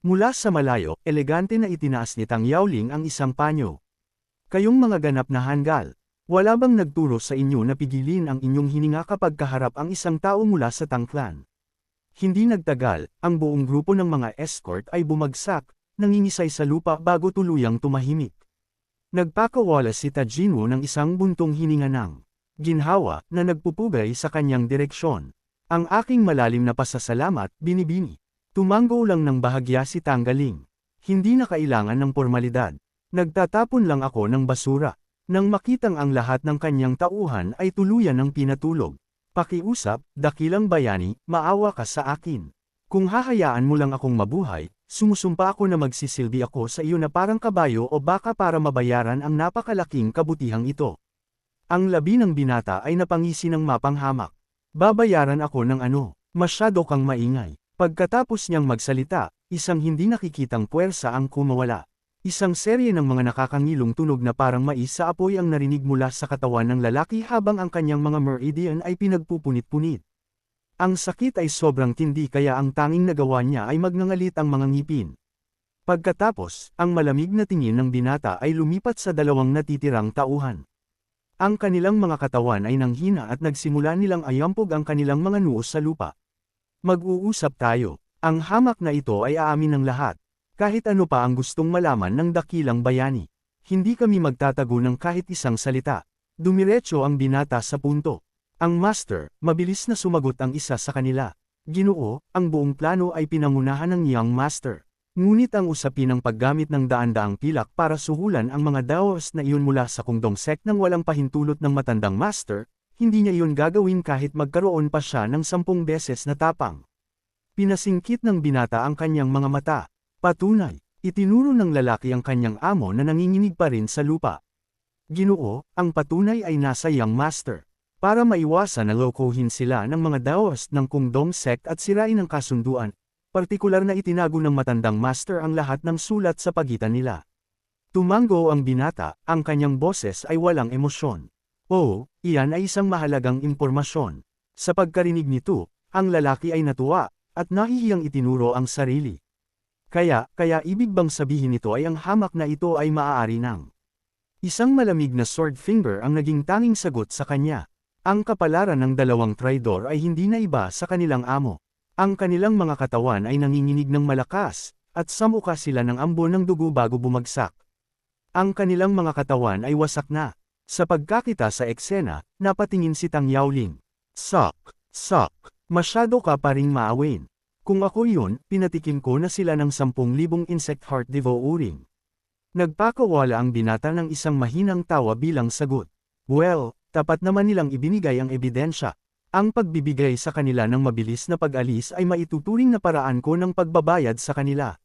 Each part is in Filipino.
Mula sa malayo, elegante na itinaas ni Tang Yaoling ang isang panyo. Kayong mga ganap na hanggal, wala bang nagturo sa inyo na pigilin ang inyong hininga kapag kaharap ang isang tao mula sa Tang clan? Hindi nagtagal, ang buong grupo ng mga escort ay bumagsak, nangingisay sa lupa bago tuluyang tumahimik. Nagpakawala si Ta Jinwo ng isang buntong hininga ng ginhawa na nagpupugay sa kanyang direksyon. Ang aking malalim na pasasalamat, binibini. Tumanggo lang ng bahagya si Tang Galing. Hindi na kailangan ng formalidad. Nagtatapon lang ako ng basura. Nang makitang ang lahat ng kanyang tauhan ay tuluyan ng pinatulog. Pakiusap, dakilang bayani, maawa ka sa akin. Kung hahayaan mo lang akong mabuhay, sumusumpa ako na magsisilbi ako sa iyo na parang kabayo o baka para mabayaran ang napakalaking kabutihang ito. Ang labi ng binata ay napangisi ng mapanghamak. Babayaran ako ng ano, masyado kang maingay. Pagkatapos niyang magsalita, isang hindi nakikitang puwersa ang kumawala. Isang serye ng mga nakakangilong tunog na parang mais sa apoy ang narinig mula sa katawan ng lalaki habang ang kanyang mga meridian ay pinagpupunit-punit. Ang sakit ay sobrang tindi kaya ang tanging nagawa niya ay magngangalit ang mga ngipin. Pagkatapos, ang malamig na tingin ng binata ay lumipat sa dalawang natitirang tauhan. Ang kanilang mga katawan ay nanghina at nagsimula nilang ayampog ang kanilang mga noo sa lupa. Mag-uusap tayo. Ang hamak na ito ay aamin ng lahat. Kahit ano pa ang gustong malaman ng dakilang bayani. Hindi kami magtatago ng kahit isang salita. Dumiretso ang binata sa punto. Ang master, mabilis na sumagot ang isa sa kanila. Ginoo, ang buong plano ay pinangunahan ng young master. Ngunit ang usapin ng paggamit ng daan-daang pilak para suhulan ang mga Daos na iyon mula sa kungdong sect ng walang pahintulot ng matandang master, hindi niya iyon gagawin kahit magkaroon pa siya ng 10 beses na tapang. Pinasingkit ng binata ang kanyang mga mata. Patunay, itinuro ng lalaki ang kanyang amo na nanginginig pa rin sa lupa. Ginoo, ang patunay ay nasa young master. Para maiwasan na lokohin sila ng mga Daos ng kungdong sect at sirain ang kasunduan, partikular na itinago ng matandang master ang lahat ng sulat sa pagitan nila. Tumanggo ang binata, ang kanyang boses ay walang emosyon. Oh, iyan ay isang mahalagang impormasyon. Sa pagkarinig nito, ang lalaki ay natuwa, at nahihiyang itinuro ang sarili. Kaya ibig bang sabihin nito ay ang hamak na ito ay maaari ng isang malamig na sword finger ang naging tanging sagot sa kanya. Ang kapalaran ng dalawang traidor ay hindi na iba sa kanilang amo. Ang kanilang mga katawan ay nanginginig ng malakas, at samuka sila ng ambon ng dugo bago bumagsak. Ang kanilang mga katawan ay wasak na. Sa pagkakita sa eksena, napatingin si Tang Yaoling. Sok, masyado ka pa ring maawin. Kung ako yun, pinatikim ko na sila ng 10,000 insect heart devouring. Nagpakawala ang binata ng isang mahinang tawa bilang sagot. Well, tapat naman nilang ibinigay ang ebidensya. Ang pagbibigay sa kanila ng mabilis na pag-alis ay maituturing na paraan ko ng pagbabayad sa kanila.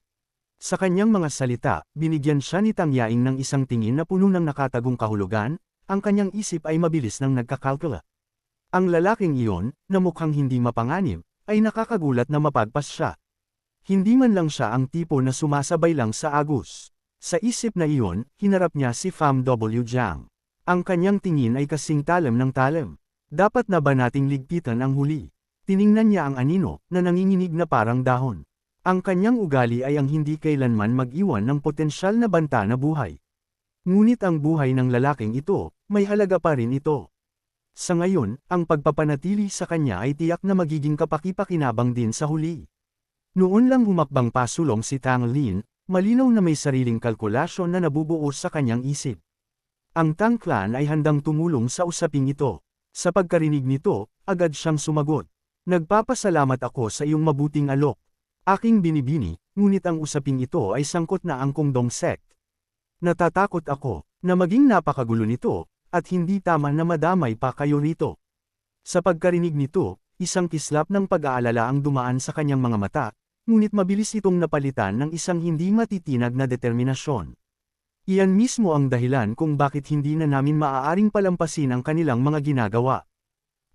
Sa kanyang mga salita, binigyan siya ni Tang Yaing ng isang tingin na puno ng nakatagong kahulugan, ang kanyang isip ay mabilis nang nagkakalkula. Ang lalaking iyon, na mukhang hindi mapanganib, ay nakakagulat na mapagpas siya. Hindi man lang siya ang tipo na sumasabay lang sa agos. Sa isip na iyon, hinarap niya si Pham W. Jiang. Ang kanyang tingin ay kasing talam ng talam. Dapat na ba nating ligpitan ang huli? Tiningnan niya ang anino, na nanginginig na parang dahon. Ang kanyang ugali ay ang hindi kailanman mag-iwan ng potensyal na banta na buhay. Ngunit ang buhay ng lalaking ito, may halaga pa rin ito. Sa ngayon, ang pagpapanatili sa kanya ay tiyak na magiging kapaki-pakinabang din sa huli. Noon lang humakbang pasulong si Tang Lin, malinaw na may sariling kalkulasyon na nabubuo sa kanyang isip. Ang Tang clan ay handang tumulong sa usaping ito. Sa pagkarinig nito, agad siyang sumagot. Nagpapasalamat ako sa iyong mabuting alok. Aking binibini, ngunit ang usaping ito ay sangkot na ang kungdong sect. Natatakot ako, na maging napakagulo nito, at hindi tama na madamay pa kayo rito. Sa pagkarinig nito, isang kislap ng pag-aalala ang dumaan sa kanyang mga mata, ngunit mabilis itong napalitan ng isang hindi matitinag na determinasyon. Iyan mismo ang dahilan kung bakit hindi na namin maaaring palampasin ang kanilang mga ginagawa.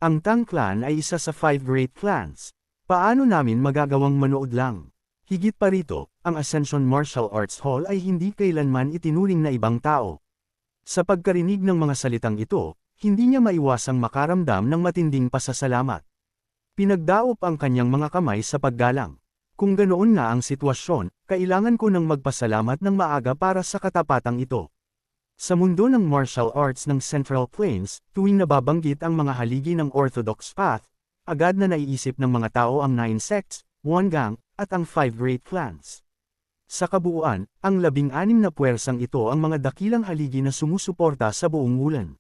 Ang Tang clan ay isa sa 5 great clans. Paano namin magagawang manood lang? Higit pa rito, ang Ascension Martial Arts Hall ay hindi kailanman itinuring na ibang tao. Sa pagkarinig ng mga salitang ito, hindi niya maiwasang makaramdam ng matinding pasasalamat. Pinagdaop ang kanyang mga kamay sa paggalang. Kung ganoon nga ang sitwasyon, kailangan ko nang magpasalamat ng maaga para sa katapatang ito. Sa mundo ng martial arts ng Central Plains, tuwing nababanggit ang mga haligi ng Orthodox Path, agad na naiisip ng mga tao ang 9 sects, 1 gang, at ang 5 great clans. Sa kabuuan, ang 16 na puwersang ito ang mga dakilang haligi na sumusuporta sa buong wulan.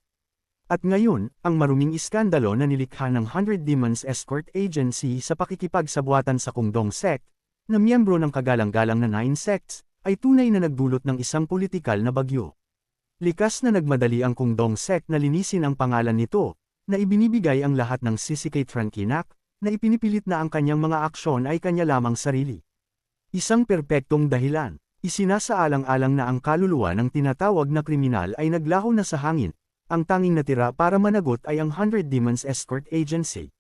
At ngayon, ang maruming iskandalo na nilikha ng 100 Demons Escort Agency sa pakikipagsabwatan sa Kungdong Sect, na miyembro ng kagalang-galang na 9 sects, ay tunay na nagdulot ng isang politikal na bagyo. Likas na nagmadali ang Kungdong Sect na linisin ang pangalan nito, na ibinibigay ang lahat ng sisi kay Trankinak, na ipinipilit na ang kanyang mga aksyon ay kanya lamang sarili. Isang perpektong dahilan, isinasaalang-alang na ang kaluluwa ng tinatawag na kriminal ay naglaho na sa hangin. Ang tanging natira para managot ay ang 100 Demons Escort Agency.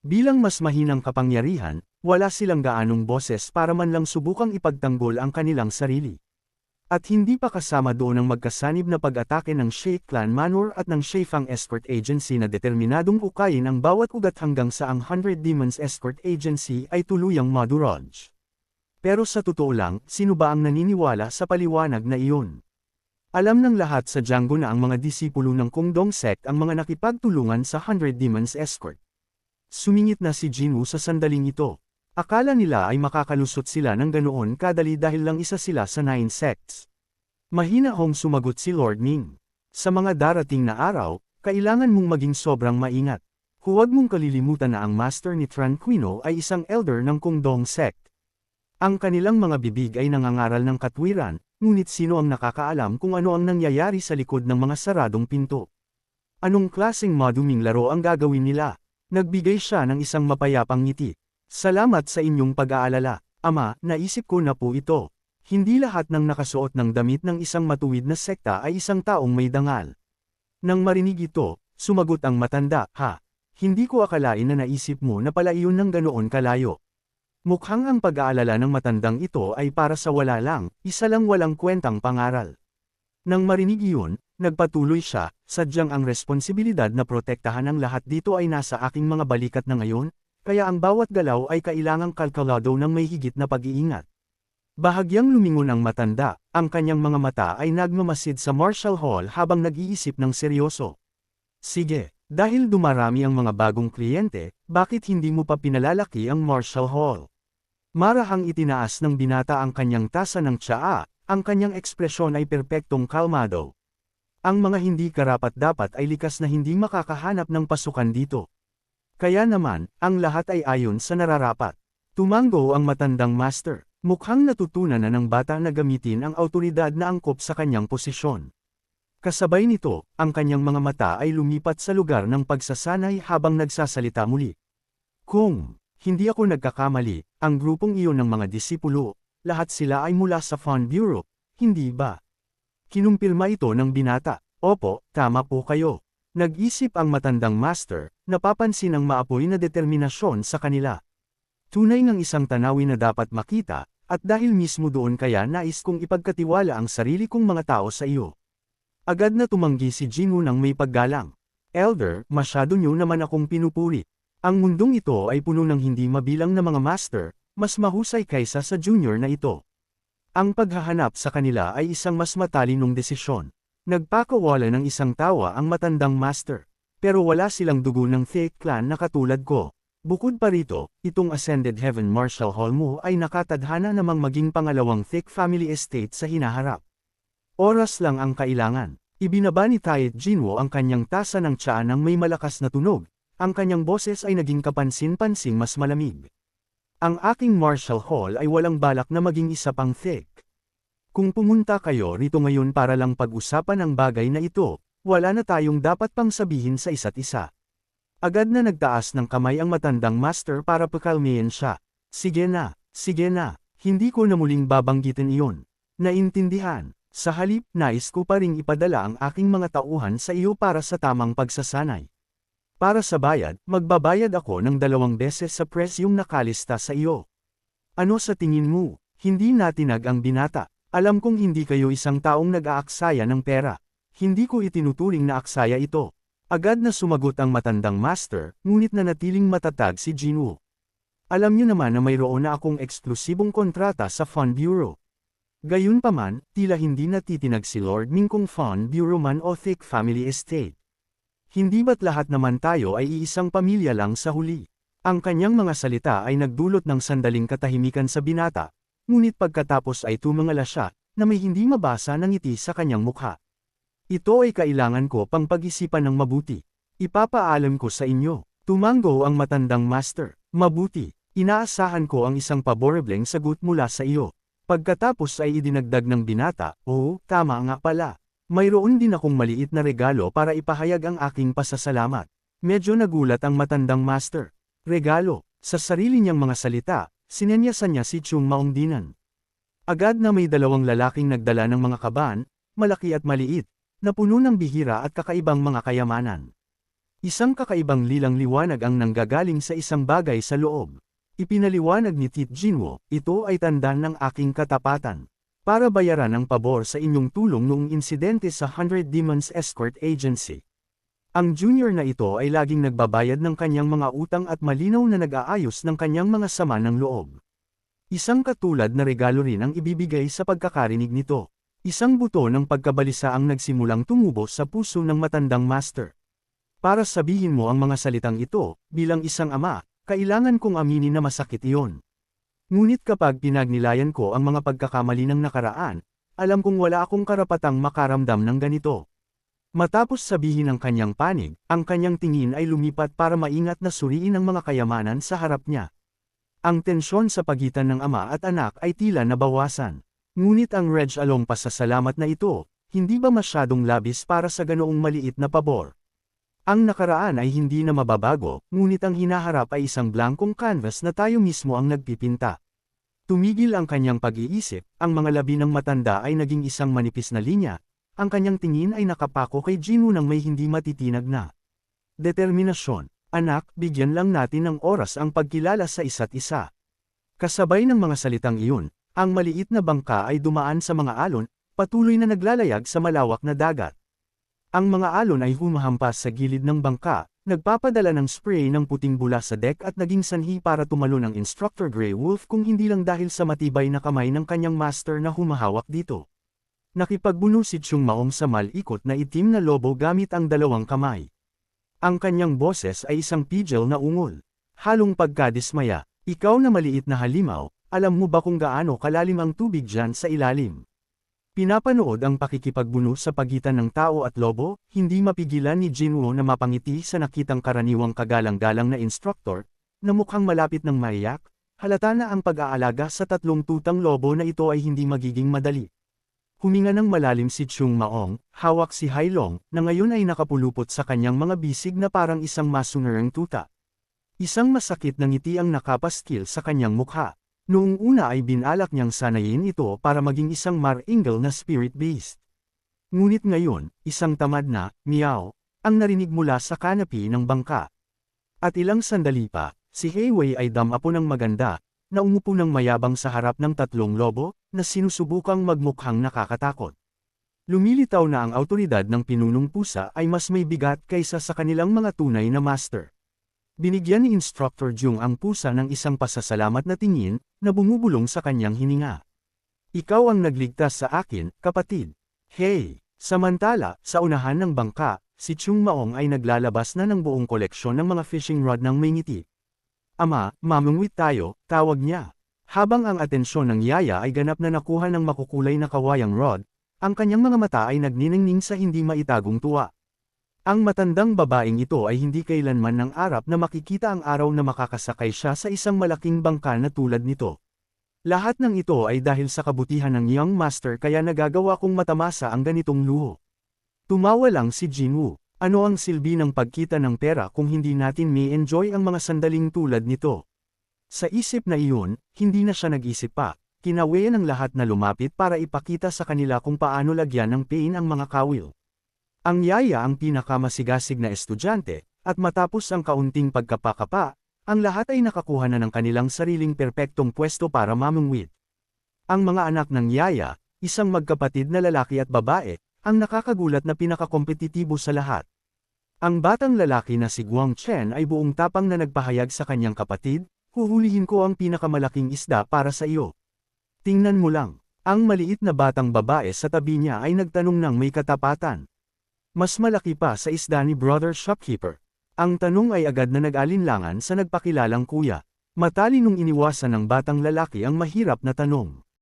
Bilang mas mahinang kapangyarihan, wala silang gaanong boses para man lang subukang ipagtanggol ang kanilang sarili. At hindi pa kasama doon ang magkasanib na pag-atake ng Sheikh Clan Manor at ng Sheifang Escort Agency na determinadong ukayin ang bawat ugat hanggang sa ang 100 Demons Escort Agency ay tuluyang madurog. Pero sa totoo lang, sino ba ang naniniwala sa paliwanag na iyon? Alam ng lahat sa Django na ang mga disipulo ng Kungdong Sect ang mga nakipagtulungan sa 100 Demons Escort. Sumingit na si Jinwoo sa sandaling ito. Akala nila ay makakalusot sila ng ganoon kadali dahil lang isa sila sa 9 sects. Mahina hong sumagot si Lord Ming. Sa mga darating na araw, kailangan mong maging sobrang maingat. Huwag mong kalilimutan na ang master ni Tranquino ay isang elder ng Kungdong Sect. Ang kanilang mga bibig ay nangangaral ng katwiran, ngunit sino ang nakakaalam kung ano ang nangyayari sa likod ng mga saradong pinto? Anong klaseng maduming laro ang gagawin nila? Nagbigay siya ng isang mapayapang ngiti. Salamat sa inyong pag-aalala, Ama, naisip ko na po ito. Hindi lahat ng nakasuot ng damit ng isang matuwid na sekta ay isang taong may dangal. Nang marinig ito, sumagot ang matanda, ha? Hindi ko akalain na naisip mo na pala iyon ng ganoon kalayo. Mukhang ang pag-aalala ng matandang ito ay para sa wala lang, isa lang walang kwentang pangaral. Nang marinig iyon, nagpatuloy siya, sadyang ang responsibilidad na protektahan ang lahat dito ay nasa aking mga balikat na ngayon, kaya ang bawat galaw ay kailangang kalkulado ng may higit na pag-iingat. Bahagyang lumingon ang matanda, ang kanyang mga mata ay nagmamasid sa Marshall Hall habang nag-iisip ng seryoso. Sige, dahil dumarami ang mga bagong kliyente, bakit hindi mo pa pinalalaki ang Marshall Hall? Marahang itinaas ng binata ang kanyang tasa ng tsaa, ang kanyang ekspresyon ay perpektong kalmado. Ang mga hindi karapat-dapat ay likas na hindi makakahanap ng pasukan dito. Kaya naman, ang lahat ay ayon sa nararapat. Tumango ang matandang master. Mukhang natutunan na ng bata na gamitin ang awtoridad na angkop sa kanyang posisyon. Kasabay nito, ang kanyang mga mata ay lumipat sa lugar ng pagsasanay habang nagsasalita muli. Kung hindi ako nagkakamali, ang grupong iyon ng mga disipulo, lahat sila ay mula sa Fund Bureau, hindi ba? Kinumpirma ito ng binata. Opo, tama po kayo. Nag-isip ang matandang master, napapansin ang maapoy na determinasyon sa kanila. Tunay ng isang tanawin na dapat makita, at dahil mismo doon kaya nais kong ipagkatiwala ang sarili kong mga tao sa iyo. Agad na tumanggi si Jinwoo nang may paggalang. Elder, masyado niyo naman akong pinupuri. Ang mundong ito ay puno ng hindi mabilang na mga master, mas mahusay kaysa sa junior na ito. Ang paghahanap sa kanila ay isang mas matalinong desisyon. Nagpakawala ng isang tawa ang matandang master. Pero wala silang dugo ng Thick clan na katulad ko. Bukod pa rito, itong Ascended Heaven Marshall Hall mo ay nakatadhana namang maging pangalawang Thick family estate sa hinaharap. Oras lang ang kailangan. Ibinaba ni Taet Jinwoo ang kanyang tasa ng tsaa nang may malakas na tunog. Ang kanyang boses ay naging kapansin-pansing mas malamig. Ang aking Marshall Hall ay walang balak na maging isa pang Thick. Kung pumunta kayo rito ngayon para lang pag-usapan ang bagay na ito, wala na tayong dapat pang sabihin sa isa't isa. Agad na nagtaas ng kamay ang matandang master para pakalmayan siya. Sige na, hindi ko na muling babanggitin iyon. Naintindihan, sa halip nais ko pa ring ipadala ang aking mga tauhan sa iyo para sa tamang pagsasanay. Para sa bayad, magbabayad ako ng 2 beses sa presyong nakalista sa iyo. Ano sa tingin mo? Hindi natinag ang binata. Alam kong hindi kayo isang taong nag-aaksaya ng pera. Hindi ko itinuturing na aksaya ito. Agad na sumagot ang matandang master, ngunit nanatiling matatag si Jinwoo. Alam niyo naman na mayroon na akong eksklusibong kontrata sa Fund Bureau. Gayunpaman, tila hindi natitinag si Lord Ming kung Fund Bureau man o thick family estate. Hindi ba't lahat naman tayo ay iisang pamilya lang sa huli? Ang kanyang mga salita ay nagdulot ng sandaling katahimikan sa binata, ngunit pagkatapos ay tumangala siya, na may hindi mabasa ng ngiti sa kanyang mukha. Ito ay kailangan ko pang pag-isipan ng mabuti. Ipapaalam ko sa inyo. Tumango ang matandang master. Mabuti. Inaasahan ko ang isang paborebleng sagot mula sa iyo. Pagkatapos ay idinagdag ng binata, "Oh, tama nga pala. Mayroon din akong maliit na regalo para ipahayag ang aking pasasalamat." Medyo nagulat ang matandang master. Regalo. Sa sarili niyang mga salita, sinenyasan niya si Chung Maongdinan. Agad na may dalawang lalaking nagdala ng mga kaban, malaki at maliit, na puno ng bihira at kakaibang mga kayamanan. Isang kakaibang lilang liwanag ang nanggagaling sa isang bagay sa loob. Ipinaliwanag ni Tit Jinwo, ito ay tanda ng aking katapatan. Para bayaran ang pabor sa inyong tulong noong insidente sa 100 Demons Escort Agency. Ang junior na ito ay laging nagbabayad ng kanyang mga utang at malinaw na nag-aayos ng kanyang mga sama ng loob. Isang katulad na regalo rin ang ibibigay sa pagkakarinig nito. Isang buto ng pagkabalisa ang nagsimulang tumubo sa puso ng matandang master. Para sabihin mo ang mga salitang ito, bilang isang ama, kailangan kong aminin na masakit iyon. Ngunit kapag pinagnilayan ko ang mga pagkakamali ng nakaraan, alam kong wala akong karapatang makaramdam ng ganito. Matapos sabihin ang kanyang panig, ang kanyang tingin ay lumipat para maingat na suriin ang mga kayamanan sa harap niya. Ang tensyon sa pagitan ng ama at anak ay tila nabawasan. Ngunit ang along pasasalamat na ito, hindi ba masyadong labis para sa ganoong maliit na pabor? Ang nakaraan ay hindi na mababago, ngunit ang hinaharap ay isang blankong canvas na tayo mismo ang nagpipinta. Tumigil ang kanyang pag-iisip, ang mga labi ng matanda ay naging isang manipis na linya, ang kanyang tingin ay nakapako kay Jinwoo nang may hindi matitinag na determinasyon. Anak, bigyan lang natin ng oras ang pagkilala sa isa't isa. Kasabay ng mga salitang iyon, ang maliit na bangka ay dumaan sa mga alon, patuloy na naglalayag sa malawak na dagat. Ang mga alon ay humahampas sa gilid ng bangka, nagpapadala ng spray ng puting bula sa deck at naging sanhi para tumalon ang Instructor Grey Wolf kung hindi lang dahil sa matibay na kamay ng kanyang master na humahawak dito. Nakipagbuno si Chung Maong sa malikot na itim na lobo gamit ang dalawang kamay. Ang kanyang boses ay isang pidgel na ungol. Halong pagkadismaya, ikaw na maliit na halimaw, alam mo ba kung gaano kalalim ang tubig dyan sa ilalim? Pinapanood ang pakikipagbuno sa pagitan ng tao at lobo, hindi mapigilan ni Jinwoo na mapangiti sa nakitang karaniwang kagalang-galang na instructor, na mukhang malapit ng maiyak, halata na ang pag-aalaga sa tatlong tutang lobo na ito ay hindi magiging madali. Huminga ng malalim si Chung Maong, hawak si Hailong, na ngayon ay nakapulupot sa kanyang mga bisig na parang isang masunarang tuta. Isang masakit na ngiti ang nakapaskil sa kanyang mukha. Noong una ay binalak niyang sanayin ito para maging isang maringal na spirit beast. Ngunit ngayon, isang tamad na, meow, ang narinig mula sa kanapi ng bangka. At ilang sandali pa, si Heiwei ay damapo ng maganda, na umupo ng mayabang sa harap ng tatlong lobo, na sinusubukang magmukhang nakakatakot. Lumilitaw na ang awtoridad ng pinunong pusa ay mas may bigat kaysa sa kanilang mga tunay na master. Binigyan ni Instructor Jung ang pusa ng isang pasasalamat na tingin, na bumubulong sa kanyang hininga. Ikaw ang nagligtas sa akin, kapatid. Hey! Samantala, sa unahan ng bangka, si Chung Maong ay naglalabas na ng buong koleksyon ng mga fishing rod ng may ngiti. Ama, mamungwit tayo, tawag niya. Habang ang atensyon ng yaya ay ganap na nakuha ng makukulay na kawayang rod, ang kanyang mga mata ay nagniningning sa hindi maitagong tuwa. Ang matandang babaeng ito ay hindi kailanman ng arap na makikita ang araw na makakasakay siya sa isang malaking bangka na tulad nito. Lahat ng ito ay dahil sa kabutihan ng young master kaya nagagawa kong matamasa ang ganitong luho. Tumawa lang si Jinwoo. Ano ang silbi ng pagkita ng pera kung hindi natin may enjoy ang mga sandaling tulad nito? Sa isip na iyon, hindi na siya nag-isip pa. Kinawayan ng lahat na lumapit para ipakita sa kanila kung paano lagyan ng pain ang mga kawil. Ang yaya ang pinakamasigasig na estudyante, at matapos ang kaunting pagkapakapa, ang lahat ay nakakuha na ng kanilang sariling perpektong pwesto para mamungwit. Ang mga anak ng yaya, isang magkapatid na lalaki at babae, ang nakakagulat na pinakakompetitibo sa lahat. Ang batang lalaki na si Guang Chen ay buong tapang na nagpahayag sa kanyang kapatid, Huhulihin ko ang pinakamalaking isda para sa iyo. Tingnan mo lang, ang maliit na batang babae sa tabi niya ay nagtanong ng may katapatan. Mas malaki pa sa isda ni Brother Shopkeeper. Ang tanong ay agad na nag-alinlangan sa nagpakilalang kuya. Matalinong iniwasan ng batang lalaki ang mahirap na tanong.